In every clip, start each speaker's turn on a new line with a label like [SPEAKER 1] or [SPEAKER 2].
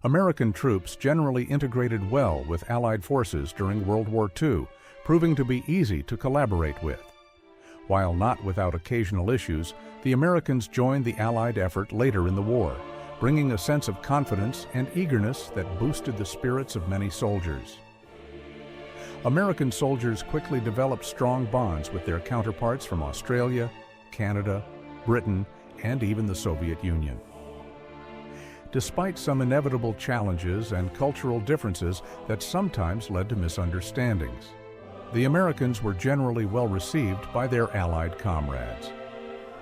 [SPEAKER 1] American troops generally integrated well with Allied forces during World War II, proving to be easy to collaborate with. While not without occasional issues, the Americans joined the Allied effort later in the war, bringing a sense of confidence and eagerness that boosted the spirits of many soldiers. American soldiers quickly developed strong bonds with their counterparts from Australia, Canada, Britain, and even the Soviet Union. Despite some inevitable challenges and cultural differences that sometimes led to misunderstandings, the Americans were generally well received by their Allied comrades.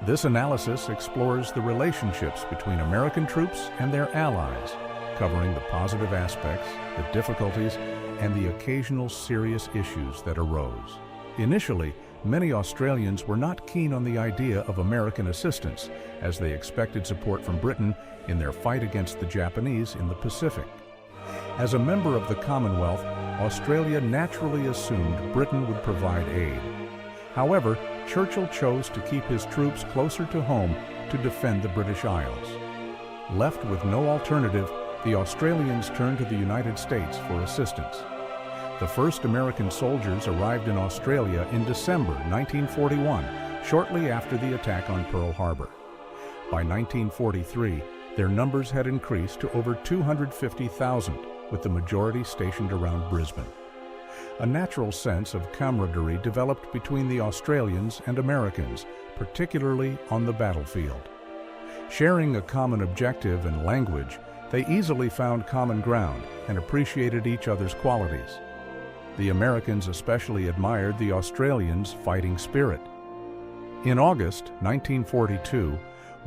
[SPEAKER 1] This analysis explores the relationships between American troops and their allies, covering the positive aspects, the difficulties, and the occasional serious issues that arose. Initially, many Australians were not keen on the idea of American assistance, as they expected support from Britain in their fight against the Japanese in the Pacific. As a member of the Commonwealth, Australia naturally assumed Britain would provide aid. However, Churchill chose to keep his troops closer to home to defend the British Isles. Left with no alternative, the Australians turned to the United States for assistance. The first American soldiers arrived in Australia in December 1941, shortly after the attack on Pearl Harbor. By 1943, their numbers had increased to over 250,000, with the majority stationed around Brisbane. A natural sense of camaraderie developed between the Australians and Americans, particularly on the battlefield. Sharing a common objective and language, they easily found common ground and appreciated each other's qualities. The Americans especially admired the Australians' fighting spirit. In August 1942,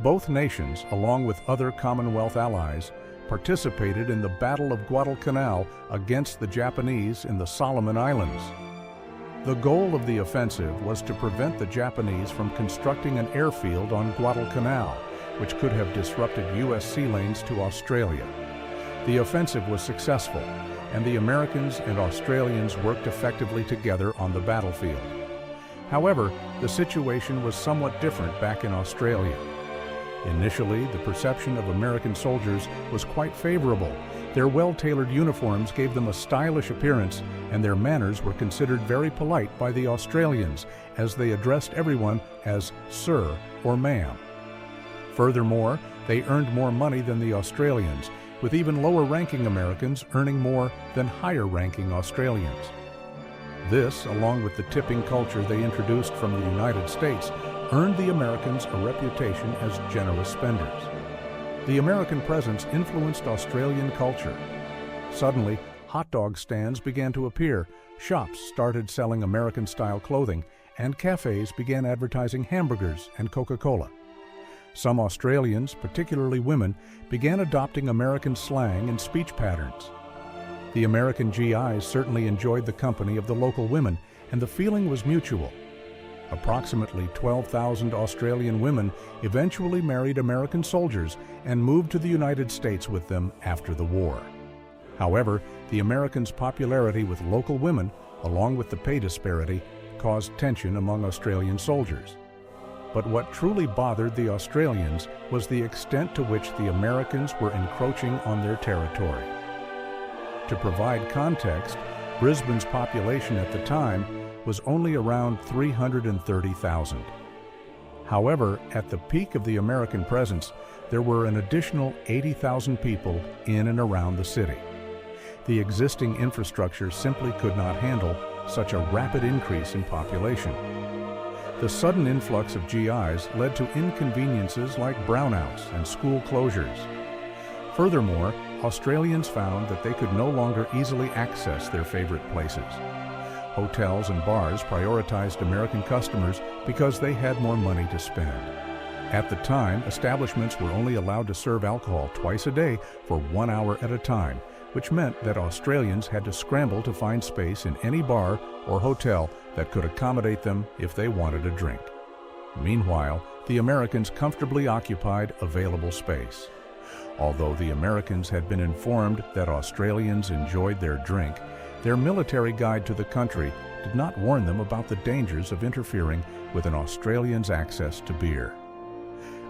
[SPEAKER 1] both nations, along with other Commonwealth allies, participated in the Battle of Guadalcanal against the Japanese in the Solomon Islands. The goal of the offensive was to prevent the Japanese from constructing an airfield on Guadalcanal, which could have disrupted U.S. sea lanes to Australia. The offensive was successful, and the Americans and Australians worked effectively together on the battlefield. However, the situation was somewhat different back in Australia. Initially, the perception of American soldiers was quite favorable. Their well-tailored uniforms gave them a stylish appearance, and their manners were considered very polite by the Australians, as they addressed everyone as sir or ma'am. Furthermore, they earned more money than the Australians, with even lower-ranking Americans earning more than higher-ranking Australians. This, along with the tipping culture they introduced from the United States, earned the Americans a reputation as generous spenders. The American presence influenced Australian culture. Suddenly, hot dog stands began to appear, shops started selling American-style clothing, and cafes began advertising hamburgers and Coca-Cola. Some Australians, particularly women, began adopting American slang and speech patterns. The American GIs certainly enjoyed the company of the local women, and the feeling was mutual. Approximately 12,000 Australian women eventually married American soldiers and moved to the United States with them after the war. However, the Americans' popularity with local women, along with the pay disparity, caused tension among Australian soldiers. But what truly bothered the Australians was the extent to which the Americans were encroaching on their territory. To provide context, Brisbane's population at the time was only around 330,000. However, at the peak of the American presence, there were an additional 80,000 people in and around the city. The existing infrastructure simply could not handle such a rapid increase in population. The sudden influx of GIs led to inconveniences like brownouts and school closures. Furthermore, Australians found that they could no longer easily access their favorite places. Hotels and bars prioritized American customers because they had more money to spend. At the time, establishments were only allowed to serve alcohol twice a day for 1 hour at a time, which meant that Australians had to scramble to find space in any bar or hotel that could accommodate them if they wanted a drink. Meanwhile, the Americans comfortably occupied available space. Although the Americans had been informed that Australians enjoyed their drink, their military guide to the country did not warn them about the dangers of interfering with an Australian's access to beer.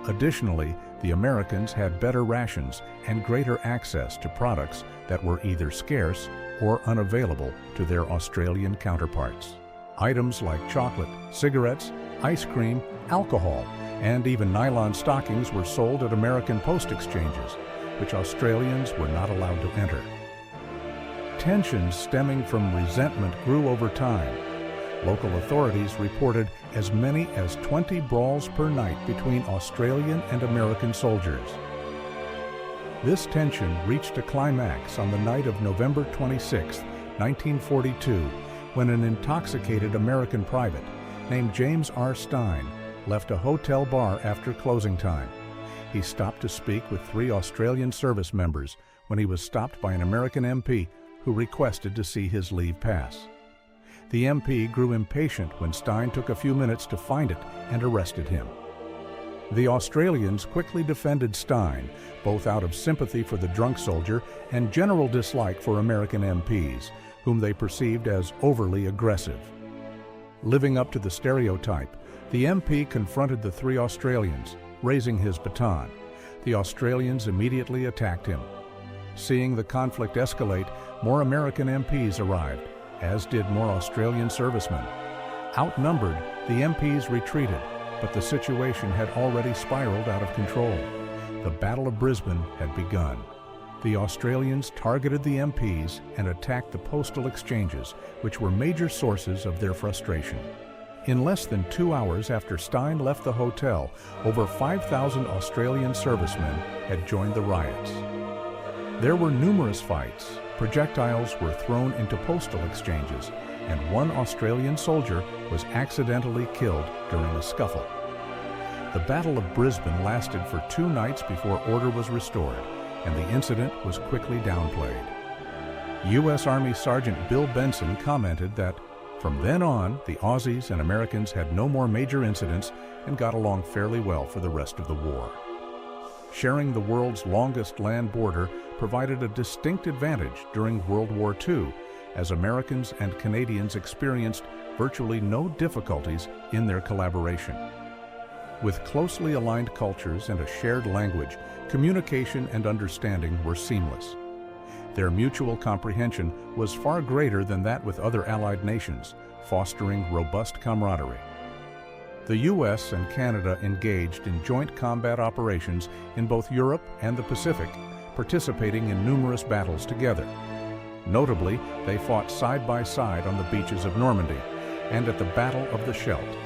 [SPEAKER 1] Additionally, the Americans had better rations and greater access to products that were either scarce or unavailable to their Australian counterparts. Items like chocolate, cigarettes, ice cream, alcohol, and even nylon stockings were sold at American post exchanges, which Australians were not allowed to enter. Tensions stemming from resentment grew over time. Local authorities reported as many as 20 brawls per night between Australian and American soldiers. This tension reached a climax on the night of November 26, 1942, when an intoxicated American private named James R. Stein left a hotel bar after closing time. He stopped to speak with 3 Australian service members when he was stopped by an American MP who requested to see his leave pass. The MP grew impatient when Stein took a few minutes to find it and arrested him. The Australians quickly defended Stein, both out of sympathy for the drunk soldier and general dislike for American MPs, whom they perceived as overly aggressive. Living up to the stereotype, the MP confronted the 3 Australians, raising his baton. The Australians immediately attacked him. Seeing the conflict escalate, more American MPs arrived, as did more Australian servicemen. Outnumbered, the MPs retreated, but the situation had already spiraled out of control. The Battle of Brisbane had begun. The Australians targeted the MPs and attacked the postal exchanges, which were major sources of their frustration. In less than 2 hours after Stein left the hotel, over 5,000 Australian servicemen had joined the riots. There were numerous fights. Projectiles were thrown into postal exchanges, and 1 Australian soldier was accidentally killed during a scuffle. The Battle of Brisbane lasted for 2 nights before order was restored, and the incident was quickly downplayed. U.S. Army Sergeant Bill Benson commented that, "From then on, the Aussies and Americans had no more major incidents and got along fairly well for the rest of the war." Sharing the world's longest land border provided a distinct advantage during World War II, as Americans and Canadians experienced virtually no difficulties in their collaboration. With closely aligned cultures and a shared language, communication and understanding were seamless. Their mutual comprehension was far greater than that with other Allied nations, fostering robust camaraderie. The U.S. and Canada engaged in joint combat operations in both Europe and the Pacific, participating in numerous battles together. Notably, they fought side by side on the beaches of Normandy and at the Battle of the Scheldt.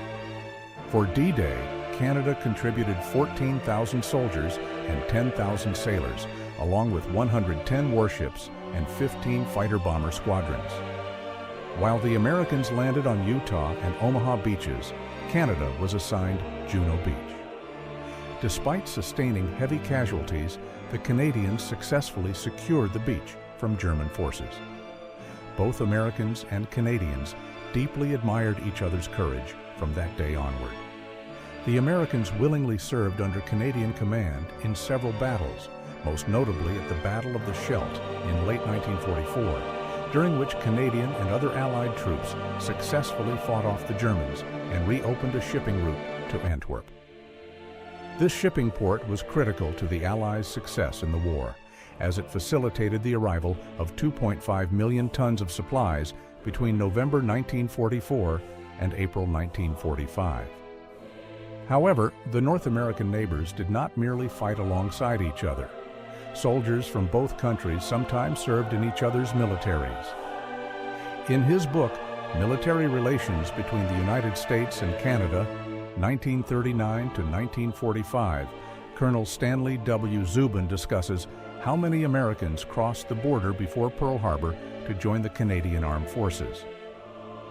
[SPEAKER 1] For D-Day, Canada contributed 14,000 soldiers and 10,000 sailors, along with 110 warships and 15 fighter-bomber squadrons. While the Americans landed on Utah and Omaha beaches, Canada was assigned Juno Beach. Despite sustaining heavy casualties, the Canadians successfully secured the beach from German forces. Both Americans and Canadians deeply admired each other's courage from that day onward. The Americans willingly served under Canadian command in several battles, most notably at the Battle of the Scheldt in late 1944, during which Canadian and other Allied troops successfully fought off the Germans and reopened a shipping route to Antwerp. This shipping port was critical to the Allies' success in the war, as it facilitated the arrival of 2.5 million tons of supplies between November 1944 and April 1945. However, the North American neighbors did not merely fight alongside each other. Soldiers from both countries sometimes served in each other's militaries. In his book, Military Relations Between the United States and Canada, 1939 to 1945, Colonel Stanley W. Zubin discusses how many Americans crossed the border before Pearl Harbor to join the Canadian Armed Forces.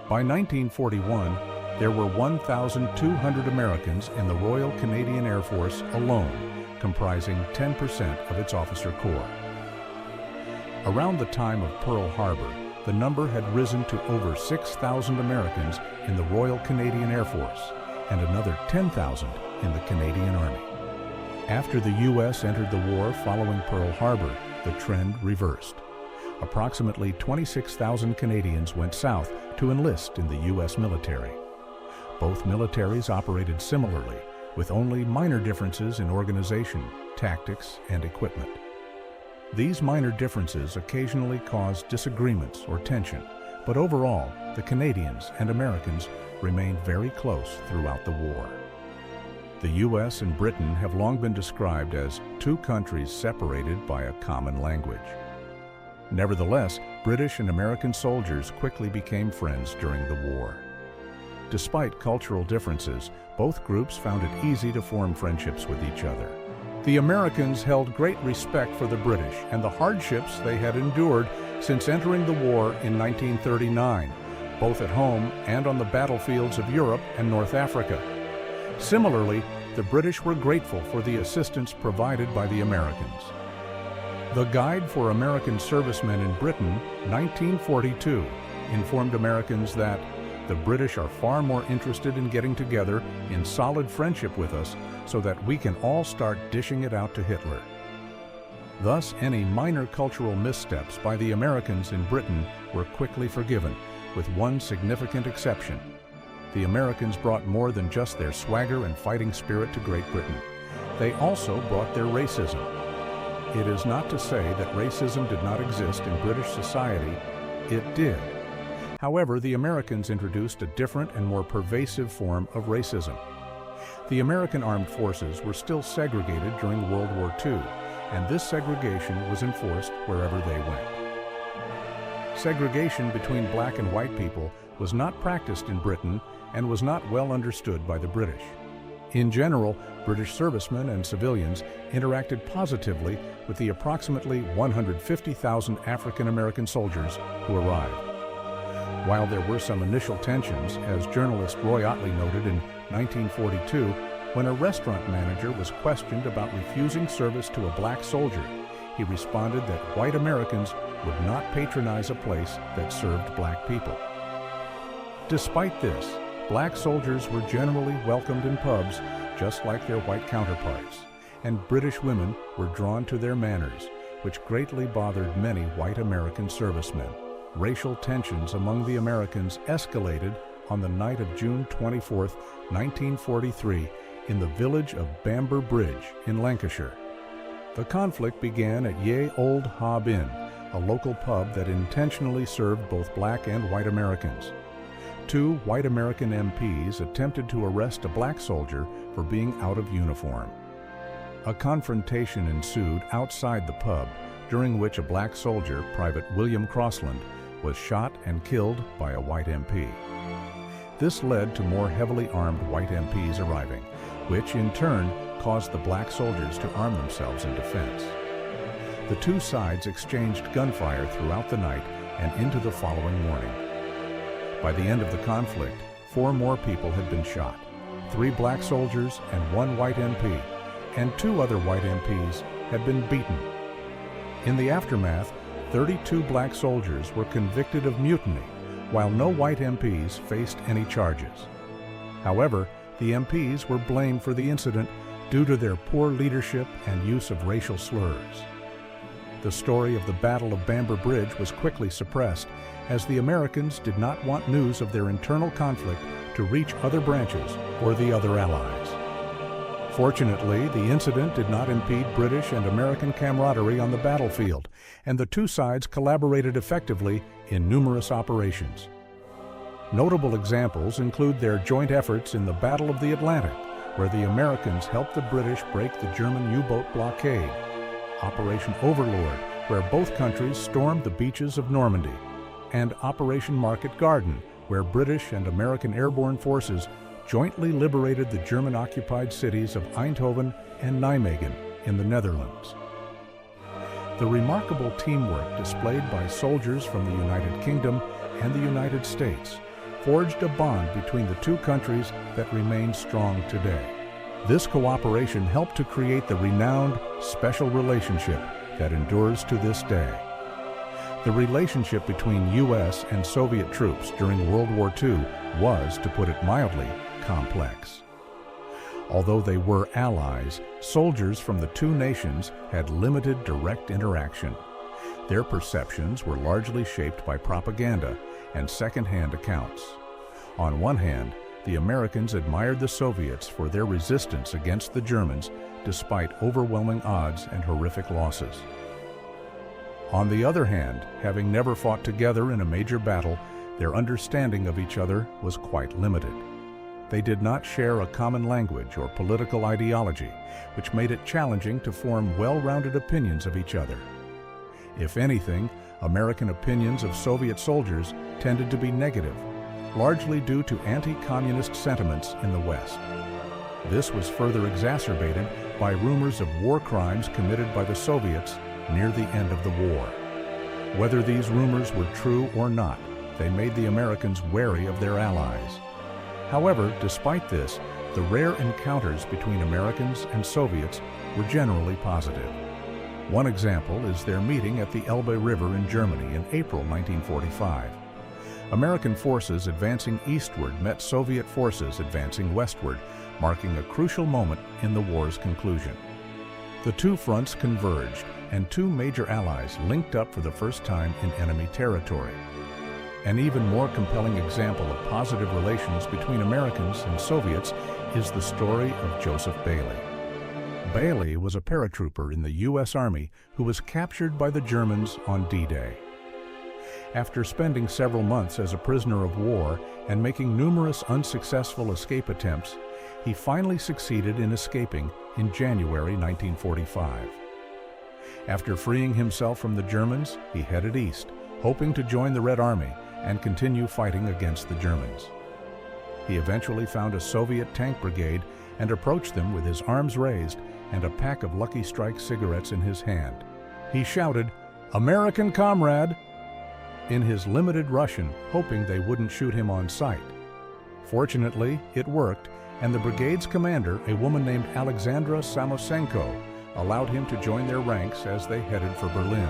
[SPEAKER 1] By 1941, there were 1,200 Americans in the Royal Canadian Air Force alone, comprising 10% of its officer corps. Around the time of Pearl Harbor, the number had risen to over 6,000 Americans in the Royal Canadian Air Force and another 10,000 in the Canadian Army. After the U.S. entered the war following Pearl Harbor, the trend reversed. Approximately 26,000 Canadians went south to enlist in the U.S. military. Both militaries operated similarly, with only minor differences in organization, tactics, and equipment. These minor differences occasionally caused disagreements or tension, but overall, the Canadians and Americans remained very close throughout the war. The U.S. and Britain have long been described as two countries separated by a common language. Nevertheless, British and American soldiers quickly became friends during the war. Despite cultural differences, both groups found it easy to form friendships with each other. The Americans held great respect for the British and the hardships they had endured since entering the war in 1939, both at home and on the battlefields of Europe and North Africa. Similarly, the British were grateful for the assistance provided by the Americans. The Guide for American Servicemen in Britain, 1942, informed Americans that the British are far more interested in getting together in solid friendship with us so that we can all start dishing it out to Hitler. Thus, any minor cultural missteps by the Americans in Britain were quickly forgiven, with one significant exception. The Americans brought more than just their swagger and fighting spirit to Great Britain. They also brought their racism. It is not to say that racism did not exist in British society. It did. However, the Americans introduced a different and more pervasive form of racism. The American armed forces were still segregated during World War II, and this segregation was enforced wherever they went. Segregation between black and white people was not practiced in Britain and was not well understood by the British. In general, British servicemen and civilians interacted positively with the approximately 150,000 African American soldiers who arrived. While there were some initial tensions, as journalist Roy Ottley noted in 1942, when a restaurant manager was questioned about refusing service to a black soldier, he responded that white Americans would not patronize a place that served black people. Despite this, black soldiers were generally welcomed in pubs just like their white counterparts, and British women were drawn to their manners, which greatly bothered many white American servicemen. Racial tensions among the Americans escalated on the night of June 24, 1943, in the village of Bamber Bridge in Lancashire. The conflict began at Ye Old Hob Inn, a local pub that intentionally served both black and white Americans. Two white American MPs attempted to arrest a black soldier for being out of uniform. A confrontation ensued outside the pub, during which a black soldier, Private William Crossland, was shot and killed by a white MP. This led to more heavily armed white MPs arriving, which in turn caused the black soldiers to arm themselves in defense. The two sides exchanged gunfire throughout the night and into the following morning. By the end of the conflict, 4 more people had been shot, 3 black soldiers and 1 white MP, and 2 other white MPs had been beaten. In the aftermath, 32 black soldiers were convicted of mutiny, while no white MPs faced any charges. However, the MPs were blamed for the incident due to their poor leadership and use of racial slurs. The story of the Battle of Bamber Bridge was quickly suppressed, as the Americans did not want news of their internal conflict to reach other branches or the other allies. Fortunately, the incident did not impede British and American camaraderie on the battlefield, and the two sides collaborated effectively in numerous operations. Notable examples include their joint efforts in the Battle of the Atlantic, where the Americans helped the British break the German U-boat blockade, Operation Overlord, where both countries stormed the beaches of Normandy, and Operation Market Garden, where British and American airborne forces jointly liberated the German-occupied cities of Eindhoven and Nijmegen in the Netherlands. The remarkable teamwork displayed by soldiers from the United Kingdom and the United States forged a bond between the two countries that remains strong today. This cooperation helped to create the renowned special relationship that endures to this day. The relationship between U.S. and Soviet troops during World War II was, to put it mildly, complex. Although they were allies, soldiers from the two nations had limited direct interaction. Their perceptions were largely shaped by propaganda and second-hand accounts. On one hand, the Americans admired the Soviets for their resistance against the Germans despite overwhelming odds and horrific losses. On the other hand, having never fought together in a major battle, their understanding of each other was quite limited. They did not share a common language or political ideology, which made it challenging to form well-rounded opinions of each other. If anything, American opinions of Soviet soldiers tended to be negative, largely due to anti-communist sentiments in the West. This was further exacerbated by rumors of war crimes committed by the Soviets near the end of the war. Whether these rumors were true or not, they made the Americans wary of their allies. However, despite this, the rare encounters between Americans and Soviets were generally positive. One example is their meeting at the Elbe River in Germany in April 1945. American forces advancing eastward met Soviet forces advancing westward, marking a crucial moment in the war's conclusion. The two fronts converged, and two major allies linked up for the first time in enemy territory. An even more compelling example of positive relations between Americans and Soviets is the story of Joseph Bailey. Bailey was a paratrooper in the U.S. Army who was captured by the Germans on D-Day. After spending several months as a prisoner of war and making numerous unsuccessful escape attempts, he finally succeeded in escaping in January 1945. After freeing himself from the Germans, he headed east, hoping to join the Red Army and continue fighting against the Germans. He eventually found a Soviet tank brigade and approached them with his arms raised and a pack of Lucky Strike cigarettes in his hand. He shouted, "American comrade!" in his limited Russian, hoping they wouldn't shoot him on sight. Fortunately, it worked, and the brigade's commander, a woman named Alexandra Samosenko, allowed him to join their ranks as they headed for Berlin.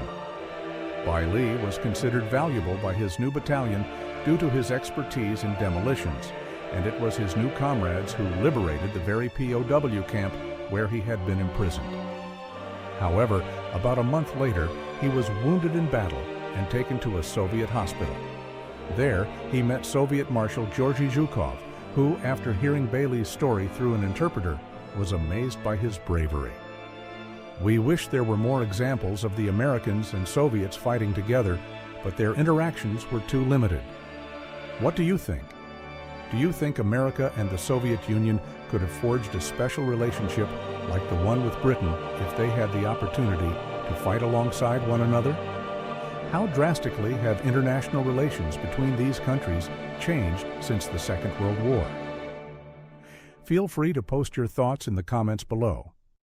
[SPEAKER 1] Bailey was considered valuable by his new battalion due to his expertise in demolitions, and it was his new comrades who liberated the very POW camp where he had been imprisoned. However, about a month later, he was wounded in battle and taken to a Soviet hospital. There, he met Soviet Marshal Georgy Zhukov, who, after hearing Bailey's story through an interpreter, was amazed by his bravery. We wish there were more examples of the Americans and Soviets fighting together, but their interactions were too limited. What do you think? Do you think America and the Soviet Union could have forged a special relationship like the one with Britain if they had the opportunity to fight alongside one another? How drastically have international relations between these countries changed since the Second World War? Feel free to post your thoughts in the comments below.